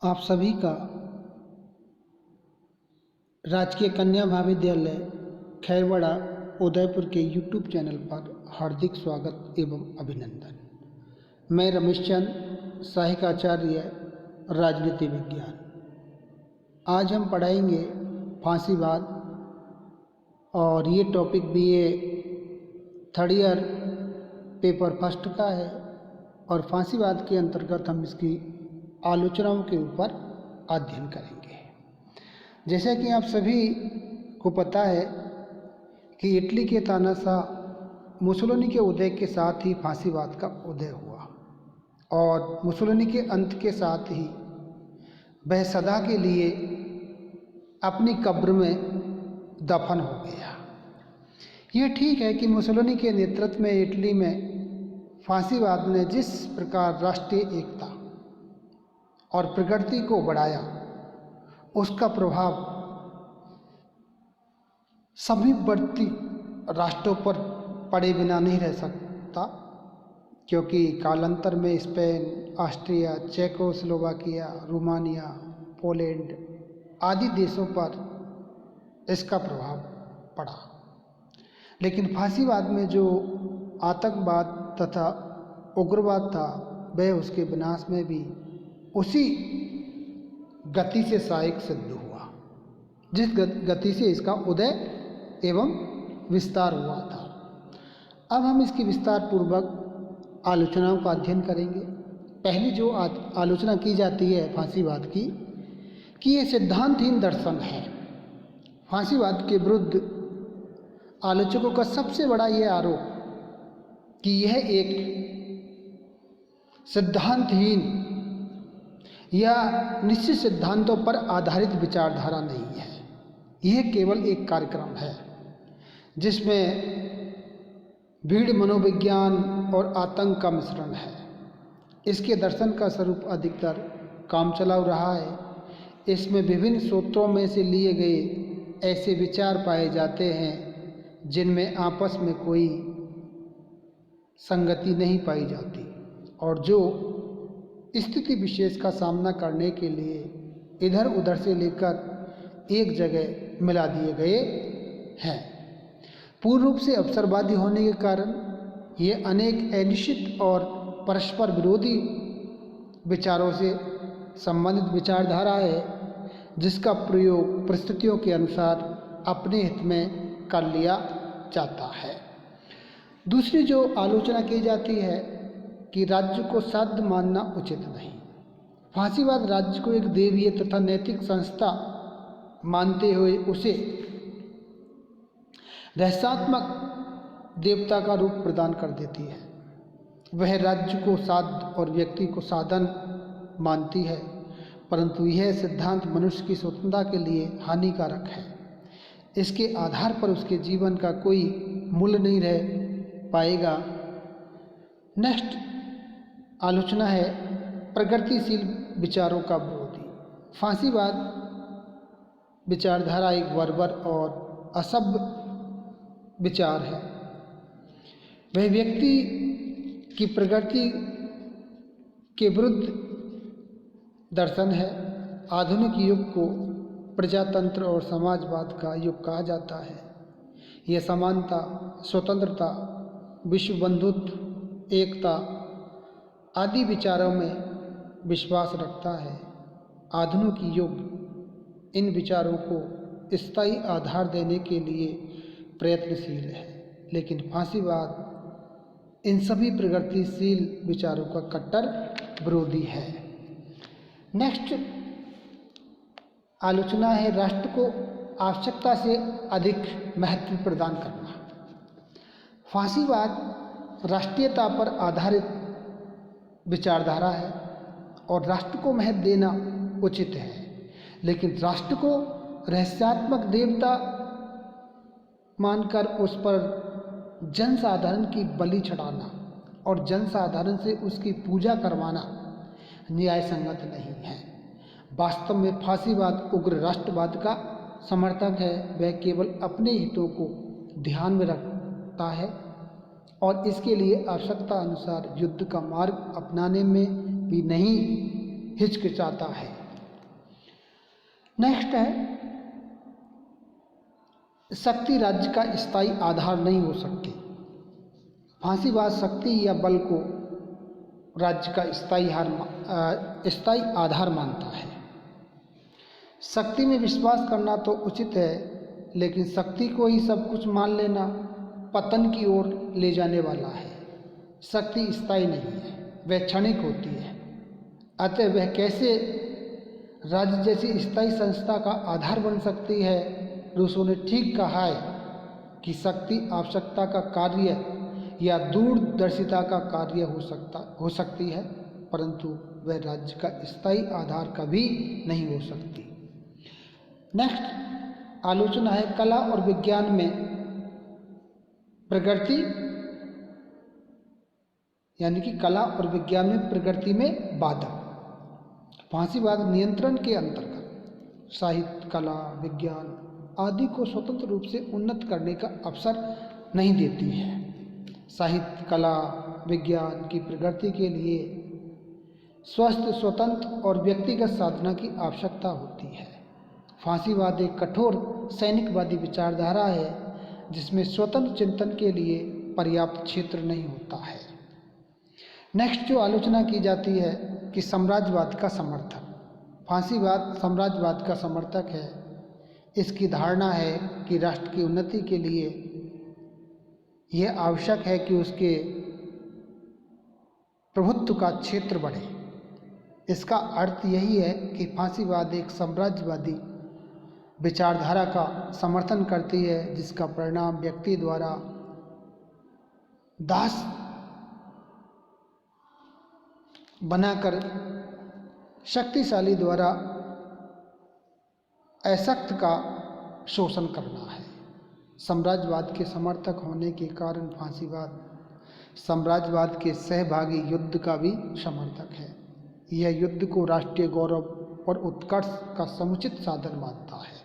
आप सभी का राजकीय कन्या महाविद्यालय खैरवाड़ा उदयपुर के यूट्यूब चैनल पर हार्दिक स्वागत एवं अभिनंदन। मैं रमेश चंद, सहायक आचार्य राजनीति विज्ञान। आज हम पढ़ाएंगे फांसीवाद और ये topic BA third year paper first का है और फांसीवाद के अंतर्गत हम इसकी आलोचनाओं के ऊपर अध्ययन करेंगे। जैसा कि आप सभी को पता है कि इटली के तानाशाह मुसोलिनी के उदय के साथ ही फांसीवाद का उदय हुआ और मुसोलिनी के अंत के साथ ही वह सदा के लिए अपनी कब्र में दफन हो गया। ये ठीक है कि मुसोलिनी के नेतृत्व में इटली में फांसीवाद ने जिस प्रकार राष्ट्रीय एकता और प्रगति को बढ़ाया, उसका प्रभाव समीपवर्ती राष्ट्रों पर पड़े बिना नहीं रह सकता, क्योंकि कालांतर में Spain, Austria, Czechoslovakia, Romania, Poland आदि देशों पर इसका प्रभाव पड़ा। लेकिन फांसीवाद में जो आतंकवाद तथा उग्रवाद था, वह उसके विनाश में भी उसी गति से सहायक सिद्ध हुआ जिस गति से इसका उदय एवं विस्तार हुआ था। अब हम इसकी विस्तार पूर्वक आलोचनाओं का अध्ययन करेंगे। पहली जो आलोचना की जाती है फांसीवाद की कि ये सिद्धांतहीन दर्शन है। फांसीवाद के विरुद्ध आलोचकों का सबसे बड़ा ये आरोप कि यह एक सिद्धांतहीन या निश्चित सिद्धांतों पर आधारित विचारधारा नहीं है। यह केवल एक कार्यक्रम है जिसमें भीड़ मनोविज्ञान और आतंक का मिश्रण है। इसके दर्शन का स्वरूप अधिकतर कामचलाऊ रहा है। इसमें विभिन्न स्रोतों में से लिए गए ऐसे विचार पाए जाते हैं जिनमें आपस में कोई संगति नहीं पाई जाती और जो स्थिति विशेष का सामना करने के लिए इधर उधर से लेकर एक जगह मिला दिए गए हैं। पूर्ण रूप से अवसरवादी होने के कारण ये अनेक अनिश्चित और परस्पर विरोधी विचारों से संबंधित विचारधारा है, जिसका प्रयोग परिस्थितियों के अनुसार अपने हित में कर लिया जाता है। दूसरी जो आलोचना की जाती है कि राज्य को साध्य मानना उचित नहीं। फांसीवाद राज्य को एक देवीय तथा नैतिक संस्था मानते हुए उसे रहस्यात्मक देवता का रूप प्रदान कर देती है। वह राज्य को साध्य और व्यक्ति को साधन मानती है, परंतु यह सिद्धांत मनुष्य की स्वतंत्रता के लिए हानिकारक है। इसके आधार पर उसके जीवन का कोई मूल्य नहीं रह पाएगा। नेक्स्ट आलोचना है प्रगतिशील विचारों का विरोधी। फांसीवाद विचारधारा एक बर्बर और असभ्य विचार है। वह व्यक्ति की प्रगति के विरुद्ध दर्शन है। आधुनिक युग को प्रजातंत्र और समाजवाद का युग कहा जाता है। यह समानता, स्वतंत्रता, विश्व बंधुत्व, एकता आदि विचारों में विश्वास रखता है। आधुनिक युग इन विचारों को स्थायी आधार देने के लिए प्रयत्नशील है, लेकिन फांसीवाद इन सभी प्रगतिशील विचारों का कट्टर विरोधी है। नेक्स्ट आलोचना है राष्ट्र को आवश्यकता से अधिक महत्व प्रदान करना। फांसीवाद राष्ट्रीयता पर आधारित विचारधारा है और राष्ट्र को महत्व देना उचित है, लेकिन राष्ट्र को रहस्यात्मक देवता मानकर उस पर जनसाधारण की बलि चढ़ाना और जनसाधारण से उसकी पूजा करवाना न्याय संगत नहीं है। वास्तव में फांसीवाद उग्र राष्ट्रवाद का समर्थक है। वह केवल अपने हितों को ध्यान में रखता है और इसके लिए आवश्यकता अनुसार युद्ध का मार्ग अपनाने में भी नहीं हिचकिचाता है। नेक्स्ट है, शक्ति राज्य का स्थायी आधार नहीं हो सकती। फांसीवाद शक्ति या बल को राज्य का स्थायी आधार मानता है। शक्ति में विश्वास करना तो उचित है, लेकिन शक्ति को ही सब कुछ मान लेना पतन की ओर ले जाने वाला है। शक्ति स्थायी नहीं है, वह क्षणिक होती है। अतः वह कैसे राज्य जैसी स्थायी संस्था का आधार बन सकती है? रूसो ने ठीक कहा है कि शक्ति आवश्यकता का कार्य या दूरदर्शिता का कार्य हो सकती है, परंतु वह राज्य का स्थायी आधार कभी नहीं हो सकती। नेक्स्ट आलोचना है, कला और विज्ञान में प्रगति, यानी कि कला और विज्ञान में प्रगति में बाधा। फांसीवाद नियंत्रण के अंतर्गत साहित्य, कला, विज्ञान आदि को स्वतंत्र रूप से उन्नत करने का अवसर नहीं देती है। साहित्य, कला, विज्ञान की प्रगति के लिए स्वस्थ, स्वतंत्र और व्यक्तिगत साधना की आवश्यकता होती है। फांसीवाद एक कठोर सैनिकवादी विचारधारा है जिसमें स्वतंत्र चिंतन के लिए पर्याप्त क्षेत्र नहीं होता है। नेक्स्ट जो आलोचना की जाती है कि साम्राज्यवाद का समर्थक। फांसीवाद साम्राज्यवाद का समर्थक है। इसकी धारणा है कि राष्ट्र की उन्नति के लिए यह आवश्यक है कि उसके प्रभुत्व का क्षेत्र बढ़े। इसका अर्थ यही है कि फांसीवाद एक साम्राज्यवादी विचारधारा का समर्थन करती है, जिसका परिणाम व्यक्ति द्वारा दास बनाकर शक्तिशाली द्वारा अशक्त का शोषण करना है। साम्राज्यवाद के समर्थक होने के कारण फांसीवाद साम्राज्यवाद के सहभागी युद्ध का भी समर्थक है। यह युद्ध को राष्ट्रीय गौरव और उत्कर्ष का समुचित साधन मानता है।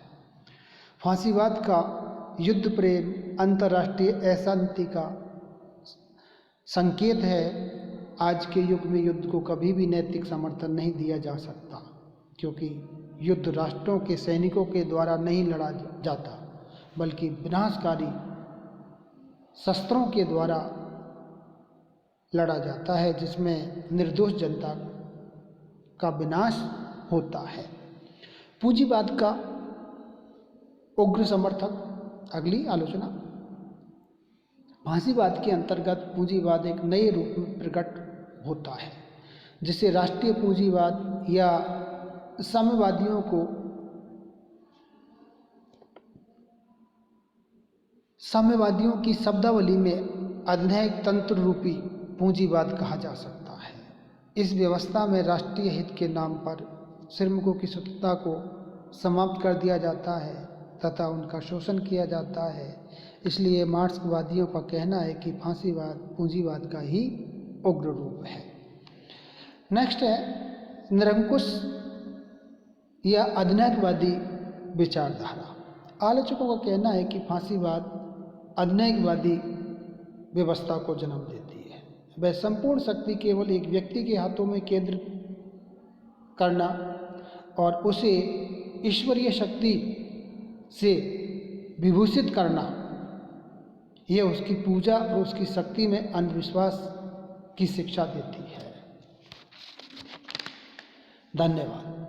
फांसीवाद का युद्ध प्रेम अंतर्राष्ट्रीय अशांति का संकेत है। आज के युग में युद्ध को कभी भी नैतिक समर्थन नहीं दिया जा सकता, क्योंकि युद्ध राष्ट्रों के सैनिकों के द्वारा नहीं लड़ा जाता, बल्कि विनाशकारी शस्त्रों के द्वारा लड़ा जाता है, जिसमें निर्दोष जनता का विनाश होता है। पूंजीवाद का उग्र समर्थक। अगली आलोचना, फांसीवाद के अंतर्गत पूंजीवाद एक नए रूप में प्रकट होता है, जिसे राष्ट्रीय पूंजीवाद या साम्यवादियों को साम्यवादियों की शब्दावली में अनैतिक तंत्र रूपी पूंजीवाद कहा जा सकता है। इस व्यवस्था में राष्ट्रीय हित के नाम पर श्रमिकों की स्वतंत्रता को समाप्त कर दिया जाता है तथा उनका शोषण किया जाता है। इसलिए मार्क्सवादियों का कहना है कि फांसीवाद पूंजीवाद का ही उग्र रूप है। नेक्स्ट है निरंकुश या अधिनायकवादी विचारधारा। आलोचकों का कहना है कि फांसीवाद अधिनायकवादी व्यवस्था को जन्म देती है। वह संपूर्ण शक्ति केवल एक व्यक्ति के हाथों में केंद्रित करना और उसे ईश्वरीय शक्ति से विभूषित करना, यह उसकी पूजा और उसकी शक्ति में अंधविश्वास की शिक्षा देती है। धन्यवाद।